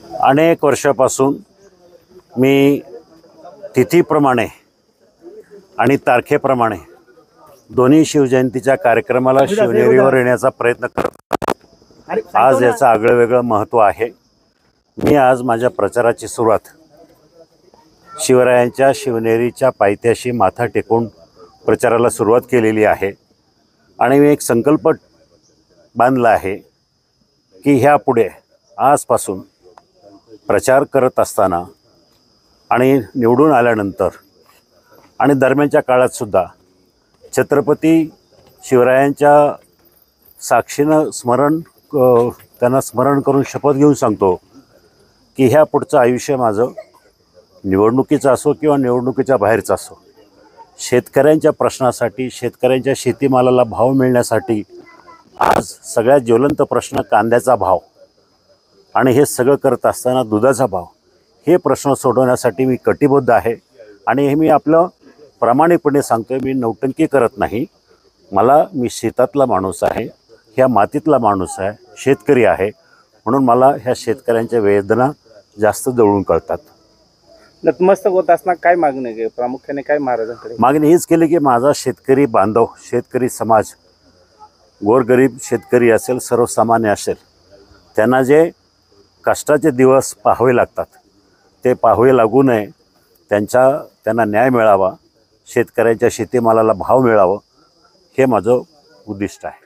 अनेक वर्षापासून मी तिथीप्रमाणे आणि तारखेप्रमाणे दोन्ही शिवजयंतीच्या कार्यक्रमाला शिवनेरीवर येण्याचा प्रयत्न करत आज याचं आगळं वेगळं महत्त्व आहे। मी आज माझ्या प्रचाराची सुरुवात शिवरायांच्या शिवनेरीच्या पायथ्याशी माथा टेकून प्रचाराला सुरुवात केलेली आहे आणि मी एक संकल्प बांधला आहे की ह्यापुढे आजपासून प्रचार करत असताना आणि निवडून आल्यानंतर आणि दरम्यानच्या काळात सुद्धा छत्रपती शिवरायांच्या साक्षीनं त्यांना स्मरण करून शपथ घेऊन सांगतो की ह्या पुढचं आयुष्य माझं निवडणुकीचं असो किंवा निवडणुकीच्या बाहेरचं असो, शेतकऱ्यांच्या प्रश्नासाठी, शेतकऱ्यांच्या शेतीमालाला भाव मिळण्यासाठी आज सगळ्यात ज्वलंत प्रश्न कांद्याचा भाव आणि हे सगळं करत असताना दुधाचा भाव, हे प्रश्न सोडवण्यासाठी मी कटिबद्ध आहे। आणि हे मी आपलं प्रामाणिकपणे सांगतोय, मी नौटंकी करत नाही। मी शेतातला माणूस आहे, ह्या मातीतला माणूस आहे, शेतकरी आहे, म्हणून मला ह्या शेतकऱ्यांच्या वेदना जास्त जवळून कळतात। नतमस्तक होत असताना काय मागणी आहे, प्रामुख्याने काय महाराजांकडे मागणी हीच केली की माझा शेतकरी बांधव, शेतकरी समाज, गोरगरीब शेतकरी असेल, सर्वसामान्य असेल, त्यांना जे कष्टाचे दिवस पाहावे लागतात ते पाहावे लागू नये, त्यांना न्याय मिळावा, शेतकऱ्यांच्या शेतीमालाला भाव मिळावा, हे माझं उद्दिष्ट आहे।